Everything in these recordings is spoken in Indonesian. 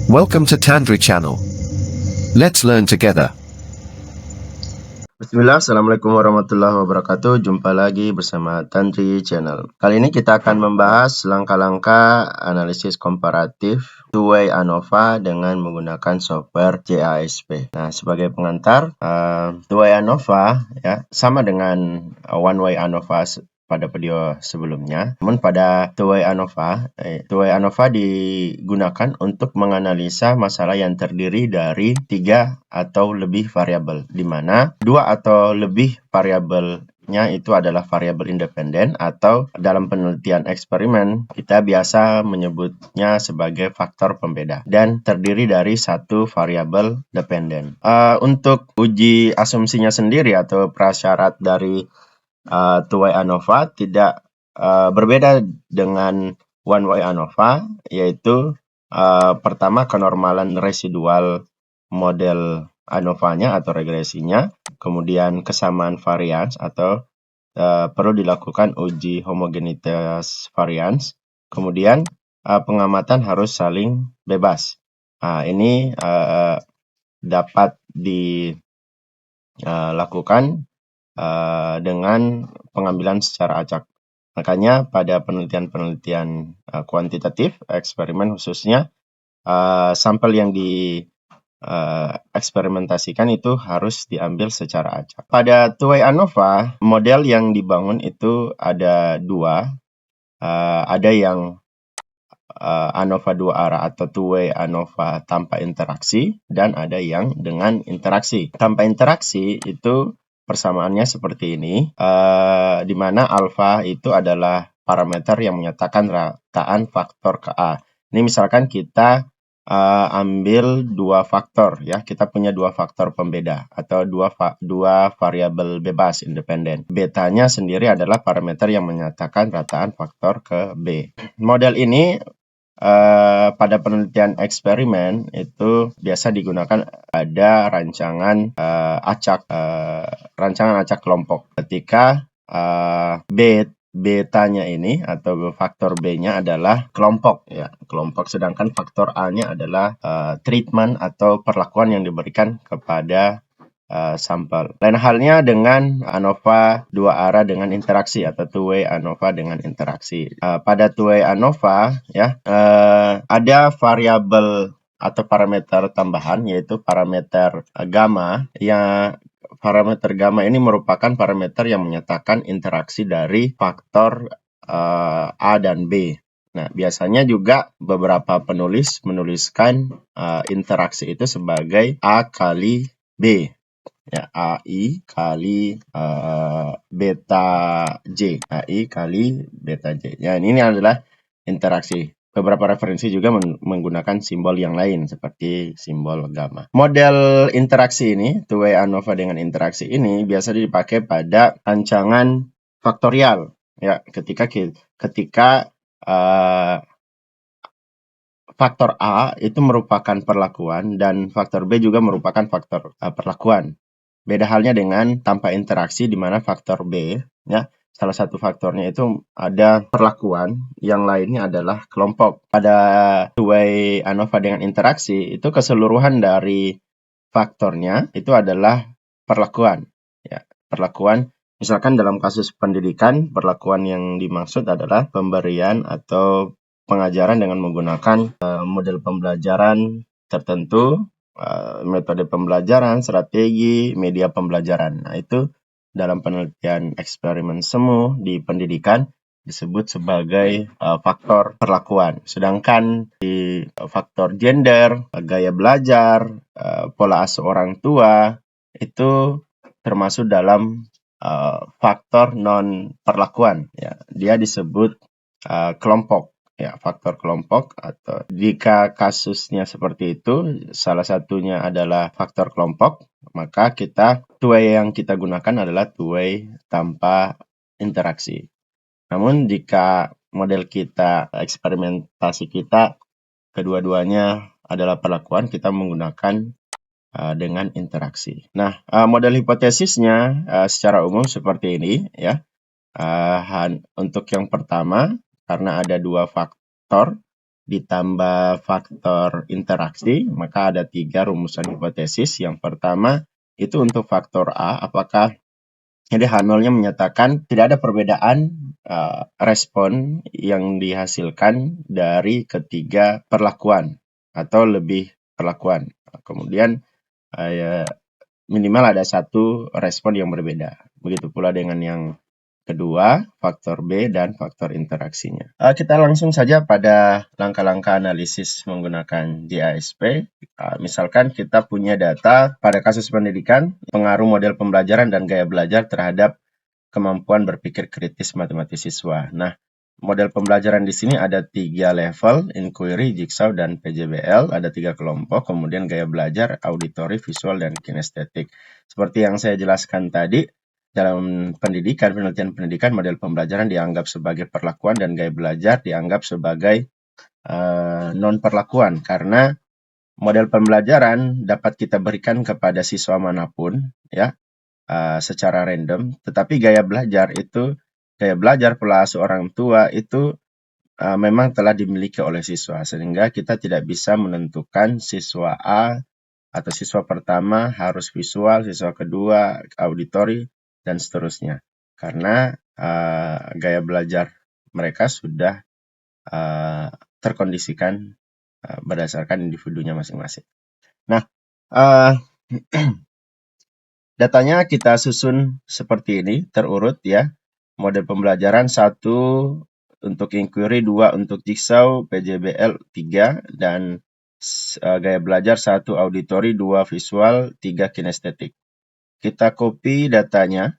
Welcome to Tandri Channel. Let's learn together. Bismillah, Assalamualaikum warahmatullahi wabarakatuh. Jumpa lagi bersama Tandri Channel. Kali ini kita akan membahas langkah-langkah analisis komparatif two-way ANOVA dengan menggunakan software JASP. Nah, sebagai pengantar, two-way ANOVA ya sama dengan one-way ANOVA pada video sebelumnya. Namun pada two-way ANOVA digunakan untuk menganalisa masalah yang terdiri dari 3 atau lebih variabel, di mana 2 atau lebih variabelnya itu adalah variabel independen, atau dalam penelitian eksperimen kita biasa menyebutnya sebagai faktor pembeda, dan terdiri dari satu variabel dependen. Untuk uji asumsinya sendiri atau prasyarat dari two-way ANOVA tidak berbeda dengan one-way ANOVA, yaitu pertama kenormalan residual model ANOVA-nya atau regresinya, kemudian kesamaan varians atau perlu dilakukan uji homogenitas varians, kemudian pengamatan harus saling bebas. Ini dapat dilakukan dengan pengambilan secara acak. Makanya pada penelitian-penelitian kuantitatif, eksperimen khususnya, sampel yang eksperimentasikan itu harus diambil secara acak. Pada two-way ANOVA, model yang dibangun itu ada dua. Ada yang ANOVA dua arah atau two-way ANOVA tanpa interaksi, dan ada yang dengan interaksi. Tanpa interaksi itu persamaannya seperti ini, di mana alfa itu adalah parameter yang menyatakan rataan faktor ke A. Ini misalkan kita ambil dua faktor ya, kita punya dua faktor pembeda atau dua variabel bebas independen. Betanya sendiri adalah parameter yang menyatakan rataan faktor ke B. Model ini pada penelitian eksperimen itu biasa digunakan ada rancangan acak kelompok. Ketika betanya ini atau faktor B-nya adalah kelompok ya, kelompok, sedangkan faktor A-nya adalah treatment atau perlakuan yang diberikan kepada sampel. Lain halnya dengan ANOVA dua arah dengan interaksi atau two-way ANOVA dengan interaksi. Pada two-way ANOVA ya ada variabel atau parameter tambahan, yaitu parameter gamma. Parameter gamma ini merupakan parameter yang menyatakan interaksi dari faktor A dan B. Nah, biasanya juga beberapa penulis menuliskan interaksi itu sebagai A kali B. Ya, AI kali beta J. AI kali beta J. Ya, ini adalah interaksi. Beberapa referensi juga menggunakan simbol yang lain seperti simbol gamma. Model interaksi ini, two-way ANOVA dengan interaksi ini biasa dipakai pada rancangan faktorial. Ya, ketika faktor A itu merupakan perlakuan dan faktor B juga merupakan faktor perlakuan. Beda halnya dengan tanpa interaksi, di mana faktor B ya, salah satu faktornya itu ada perlakuan, yang lainnya adalah kelompok. Pada two-way ANOVA dengan interaksi itu keseluruhan dari faktornya itu adalah perlakuan ya, perlakuan. Misalkan dalam kasus pendidikan, perlakuan yang dimaksud adalah pemberian atau pengajaran dengan menggunakan model pembelajaran tertentu, metode pembelajaran, strategi, media pembelajaran. Nah, itu dalam penelitian eksperimen semu di pendidikan disebut sebagai faktor perlakuan. Sedangkan di faktor gender, gaya belajar, pola asuh orang tua, itu termasuk dalam faktor non perlakuan ya. Dia disebut kelompok ya, faktor kelompok. Atau jika kasusnya seperti itu, salah satunya adalah faktor kelompok, maka two-way yang kita gunakan adalah two-way tanpa interaksi. Namun jika model kita, eksperimentasi kita, kedua-duanya adalah perlakuan, kita menggunakan dengan interaksi. Nah, model hipotesisnya secara umum seperti ini ya. Untuk yang pertama, karena ada dua faktor, ditambah faktor interaksi, maka ada 3 rumusan hipotesis. Yang pertama itu untuk faktor A, apakah jadi H0-nya menyatakan tidak ada perbedaan respon yang dihasilkan dari ketiga perlakuan atau lebih perlakuan. Kemudian minimal ada satu respon yang berbeda. Begitu pula dengan yang kedua, faktor B dan faktor interaksinya. Kita langsung saja pada langkah-langkah analisis menggunakan JASP. Misalkan kita punya data pada kasus pendidikan, pengaruh model pembelajaran dan gaya belajar terhadap kemampuan berpikir kritis matematis siswa. Nah, model pembelajaran di sini ada 3 level, inquiry, jigsaw, dan PJBL. Ada 3 kelompok, kemudian gaya belajar, auditory, visual, dan kinestetik. Seperti yang saya jelaskan tadi, dalam penelitian pendidikan, model pembelajaran dianggap sebagai perlakuan dan gaya belajar dianggap sebagai non-perlakuan, karena model pembelajaran dapat kita berikan kepada siswa manapun, ya, secara random, tetapi gaya belajar pola asuh orang tua itu memang telah dimiliki oleh siswa, sehingga kita tidak bisa menentukan siswa A atau siswa pertama harus visual, siswa kedua auditory, dan seterusnya, karena gaya belajar mereka sudah terkondisikan berdasarkan individunya masing-masing. Nah, datanya kita susun seperti ini, terurut ya. Model pembelajaran 1 untuk inquiry, 2 untuk jigsaw, PJBL 3, dan gaya belajar 1 auditory, 2 visual, 3 kinestetik. Kita copy datanya,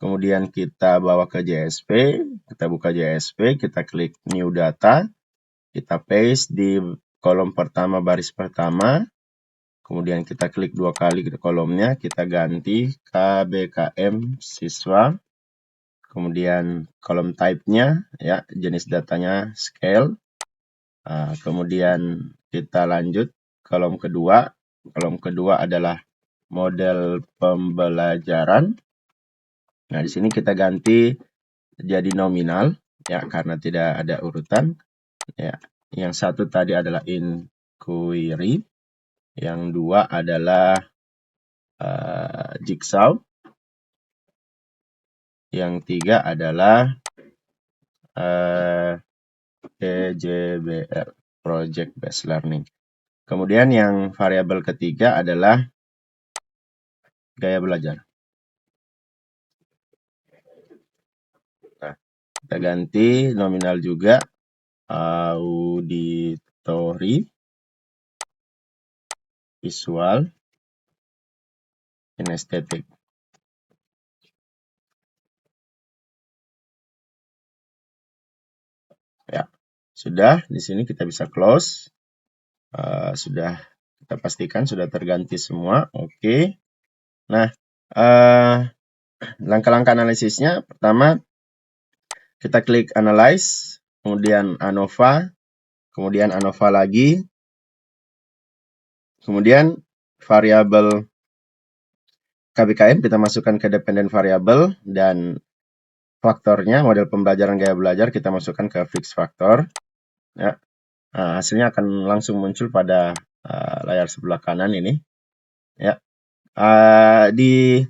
kemudian kita bawa ke JSP, kita buka JSP, kita klik new data, kita paste di kolom pertama baris pertama, kemudian kita klik 2 kali ke kolomnya, kita ganti KBKM siswa, kemudian kolom type-nya, ya, jenis datanya scale, kemudian kita lanjut kolom kedua adalah model pembelajaran. Nah, di sini kita ganti jadi nominal, ya, karena tidak ada urutan, ya. Yang satu tadi adalah inquiry, yang 2 adalah jigsaw, yang 3 adalah PJBL, project based learning. Kemudian yang variabel ketiga adalah gaya belajar. Nah, kita ganti nominal juga, auditory, visual, kinestetik. Ya, sudah. Di sini kita bisa close. Sudah kita pastikan sudah terganti semua. Oke. Nah, langkah-langkah analisisnya, pertama kita klik analyze, kemudian ANOVA, kemudian ANOVA lagi, kemudian variabel KBKM kita masukkan ke dependent variable, dan faktornya, model pembelajaran gaya belajar, kita masukkan ke fixed factor. Ya. Hasilnya akan langsung muncul pada layar sebelah kanan ini. Ya. Di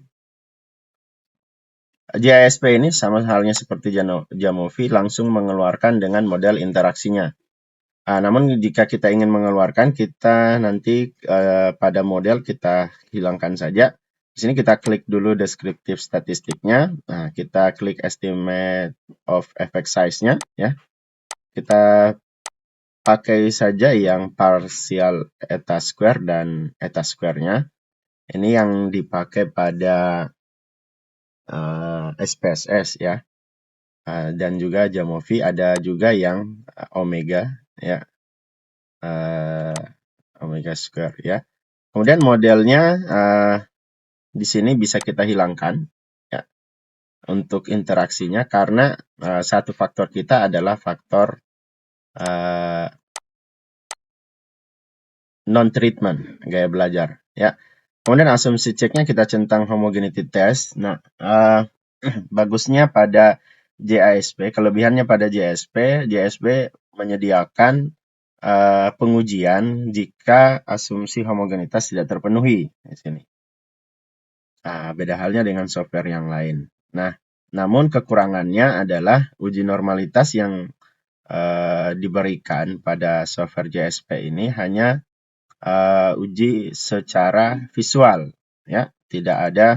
JASP ini sama halnya seperti Jamovi, langsung mengeluarkan dengan model interaksinya. Namun jika kita ingin mengeluarkan, kita nanti pada model kita hilangkan saja. Di sini kita klik dulu descriptive statistiknya. Nah, kita klik estimate of effect size-nya, ya. Kita pakai saja yang partial eta square dan eta square-nya. Ini yang dipakai pada SPSS, ya. Dan juga Jamovi ada juga yang omega, ya. Omega square, ya. Kemudian modelnya di sini bisa kita hilangkan, ya, untuk interaksinya, karena satu faktor kita adalah faktor non-treatment, gaya belajar, ya. Kemudian asumsi ceknya kita centang homogeneity test. Nah, bagusnya pada JASP. Kelebihannya pada JASP menyediakan pengujian jika asumsi homogenitas tidak terpenuhi di sini. Nah, beda halnya dengan software yang lain. Nah, namun kekurangannya adalah uji normalitas yang diberikan pada software JSP ini hanya uji secara visual, ya, tidak ada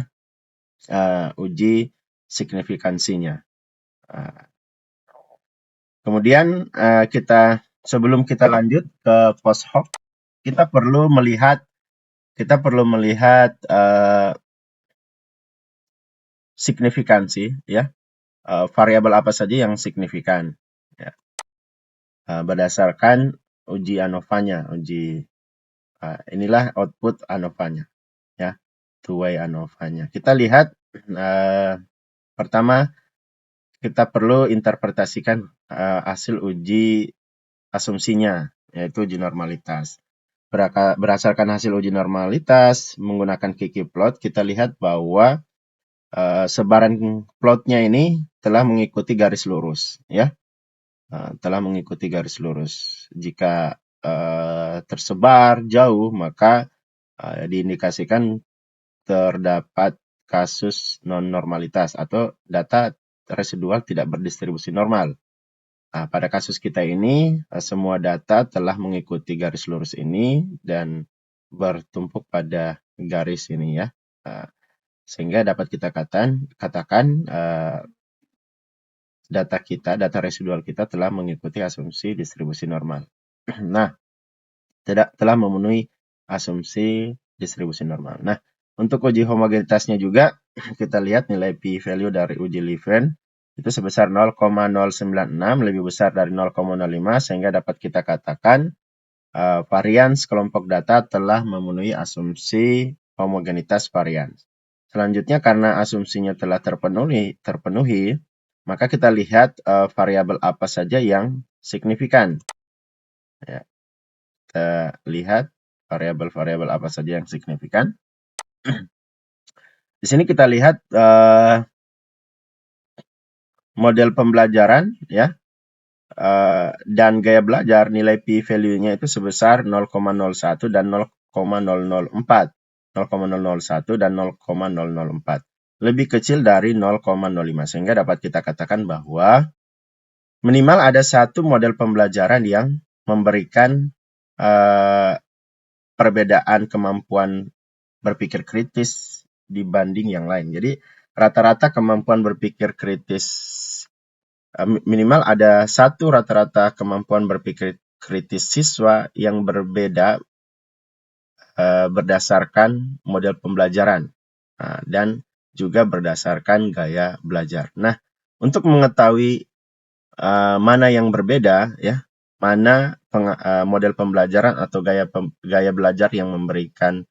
uji signifikansinya. Kemudian sebelum kita lanjut ke post hoc, kita perlu melihat signifikansi, ya, variabel apa saja yang signifikan, ya, berdasarkan uji ANOVA-nya, inilah output ANOVA-nya, ya, two-way ANOVA-nya. Kita lihat pertama kita perlu interpretasikan hasil uji asumsinya, yaitu uji normalitas. Berdasarkan hasil uji normalitas menggunakan Kiki plot, kita lihat bahwa sebaran plotnya ini telah mengikuti garis lurus, ya, telah mengikuti garis lurus. Jika tersebar jauh, maka diindikasikan terdapat kasus non-normalitas atau data residual tidak berdistribusi normal. Nah, pada kasus kita ini, semua data telah mengikuti garis lurus ini dan bertumpuk pada garis ini, ya. Sehingga dapat kita katakan data residual kita telah mengikuti asumsi distribusi normal. Nah, telah memenuhi asumsi distribusi normal. Nah, untuk uji homogenitasnya juga, kita lihat nilai p-value dari uji Levene itu sebesar 0,096, lebih besar dari 0,05, sehingga dapat kita katakan varians kelompok data telah memenuhi asumsi homogenitas varians. Selanjutnya, karena asumsinya telah terpenuhi, maka kita lihat variabel apa saja yang signifikan. Ya. Kita lihat variabel-variabel apa saja yang signifikan. Di sini kita lihat model pembelajaran, ya, dan gaya belajar, nilai p-value-nya itu sebesar 0,01 dan 0,004. 0,001 dan 0,004. Lebih kecil dari 0,05, sehingga dapat kita katakan bahwa minimal ada satu model pembelajaran yang memberikan perbedaan kemampuan berpikir kritis dibanding yang lain. Jadi rata-rata kemampuan berpikir kritis, minimal ada satu rata-rata kemampuan berpikir kritis siswa yang berbeda berdasarkan model pembelajaran dan juga berdasarkan gaya belajar. Nah, untuk mengetahui mana yang berbeda, ya, mana model pembelajaran atau gaya belajar yang memberikan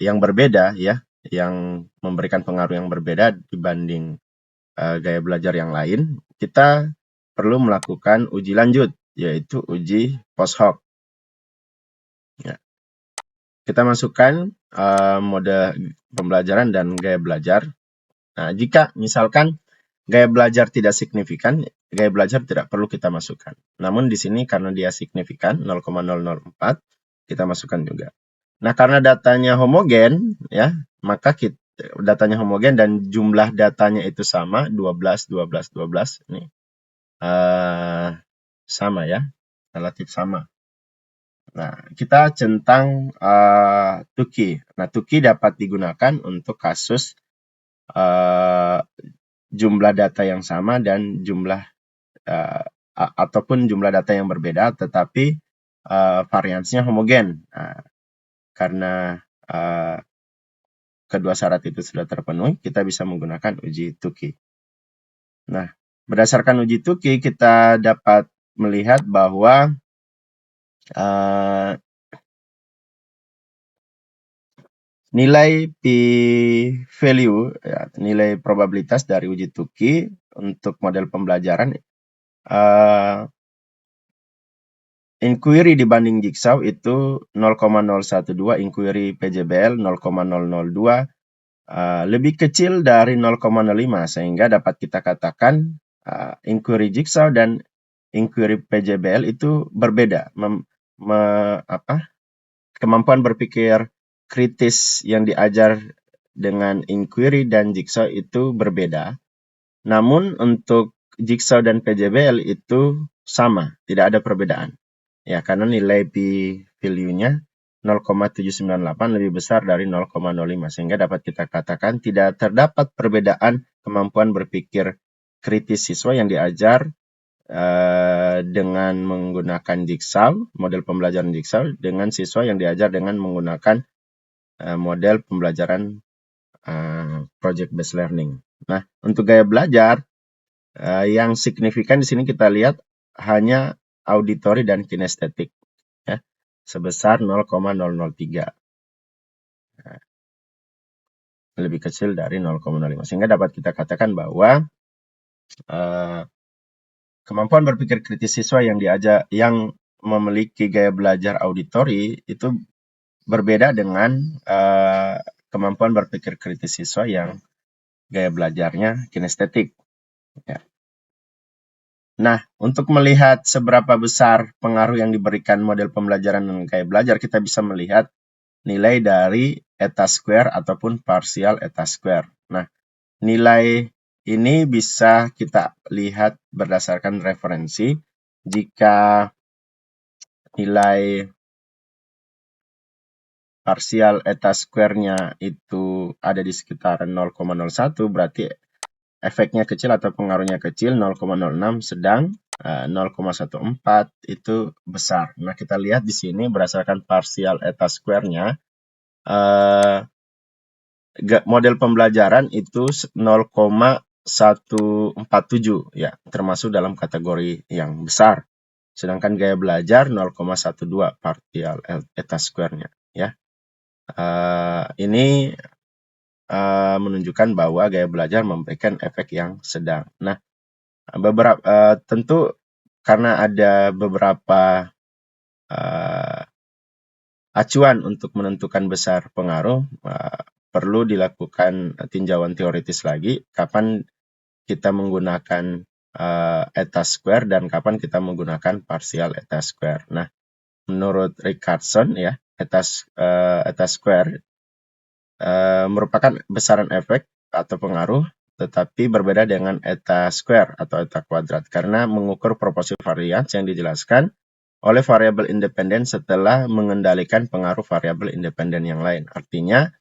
yang berbeda, ya, yang memberikan pengaruh yang berbeda dibanding gaya belajar yang lain, kita perlu melakukan uji lanjut, yaitu uji post hoc. Ya. Kita masukkan mode pembelajaran dan gaya belajar. Nah, jika misalkan gaya belajar tidak signifikan, gaya belajar tidak perlu kita masukkan. Namun di sini karena dia signifikan 0,004, kita masukkan juga. Nah, karena datanya homogen, ya, maka datanya homogen dan jumlah datanya itu sama, 12, 12, 12. Ini sama, ya, relatif sama. Nah, kita centang Tukey. Nah, Tukey dapat digunakan untuk kasus jumlah data yang sama dan jumlah ataupun jumlah data yang berbeda, tetapi variansnya homogen. Karena kedua syarat itu sudah terpenuhi, kita bisa menggunakan uji Tukey. Nah, berdasarkan uji Tukey, kita dapat melihat bahwa nilai p-value, ya, nilai probabilitas dari uji Tukey untuk model pembelajaran inquiry dibanding Jigsaw itu 0,012, inquiry PJBL 0,002, lebih kecil dari 0,05 sehingga dapat kita katakan inquiry Jigsaw dan inquiry PJBL itu berbeda. Kemampuan berpikir kritis yang diajar dengan inquiry dan Jigsaw itu berbeda. Namun untuk Jigsaw dan PJBL itu sama, tidak ada perbedaan. Ya, karena nilai p-value-nya 0,798 lebih besar dari 0,05 sehingga dapat kita katakan tidak terdapat perbedaan kemampuan berpikir kritis siswa yang diajar dengan menggunakan Jigsaw, model pembelajaran Jigsaw, dengan siswa yang diajar dengan menggunakan model pembelajaran project based learning. Nah, untuk gaya belajar yang signifikan di sini kita lihat hanya auditory dan kinestetik, ya, sebesar 0,003. Lebih kecil dari 0,05 sehingga dapat kita katakan bahwa kemampuan berpikir kritis siswa yang memiliki gaya belajar auditori itu berbeda dengan kemampuan berpikir kritis siswa yang gaya belajarnya kinestetik. Ya. Nah, untuk melihat seberapa besar pengaruh yang diberikan model pembelajaran dan gaya belajar, kita bisa melihat nilai dari eta square ataupun partial eta square. Nah, nilai ini bisa kita lihat berdasarkan referensi. Jika nilai partial eta square-nya itu ada di sekitar 0,01, berarti efeknya kecil atau pengaruhnya kecil, 0,06, sedang 0,14 itu besar. Nah, kita lihat di sini berdasarkan partial eta square-nya, model pembelajaran itu 0,147 ya, termasuk dalam kategori yang besar. Sedangkan gaya belajar 0,12 partial eta square-nya ya. Ini menunjukkan bahwa gaya belajar memberikan efek yang sedang. Nah, tentu karena ada beberapa acuan untuk menentukan besar pengaruh, perlu dilakukan tinjauan teoritis lagi, kapan kita menggunakan eta square dan kapan kita menggunakan partial eta square. Nah, menurut Richardson ya, eta square merupakan besaran efek atau pengaruh, tetapi berbeda dengan eta square atau eta kuadrat karena mengukur proporsi varians yang dijelaskan oleh variabel independen setelah mengendalikan pengaruh variabel independen yang lain. Artinya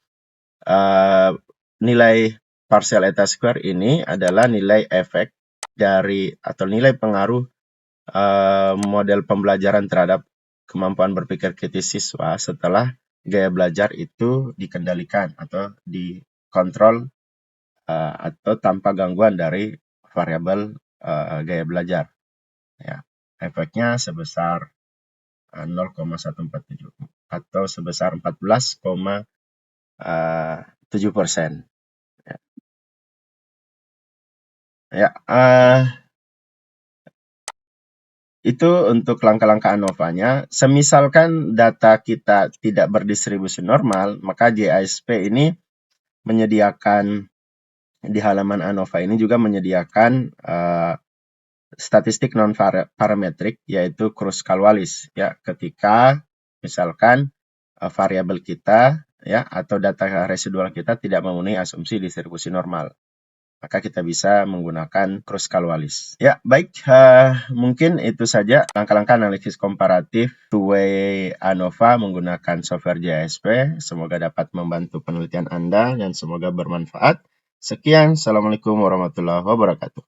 nilai partial eta square ini adalah nilai efek dari atau nilai pengaruh model pembelajaran terhadap kemampuan berpikir kritis siswa setelah gaya belajar itu dikendalikan atau dikontrol atau tanpa gangguan dari variabel gaya belajar. Ya, efeknya sebesar 0,147 atau sebesar 14,7%. Ya, itu untuk langkah-langkah ANOVA-nya. Semisalkan data kita tidak berdistribusi normal, maka JASP ini menyediakan di halaman ANOVA ini juga menyediakan statistik non parametrik yaitu Kruskal-Wallis ya, ketika misalkan variabel kita ya atau data residual kita tidak memenuhi asumsi distribusi normal, maka kita bisa menggunakan Kruskal-Wallis. Ya, baik, mungkin itu saja langkah-langkah analisis komparatif two-way ANOVA menggunakan software JASP. Semoga dapat membantu penelitian Anda dan semoga bermanfaat. Sekian, Assalamualaikum warahmatullahi wabarakatuh.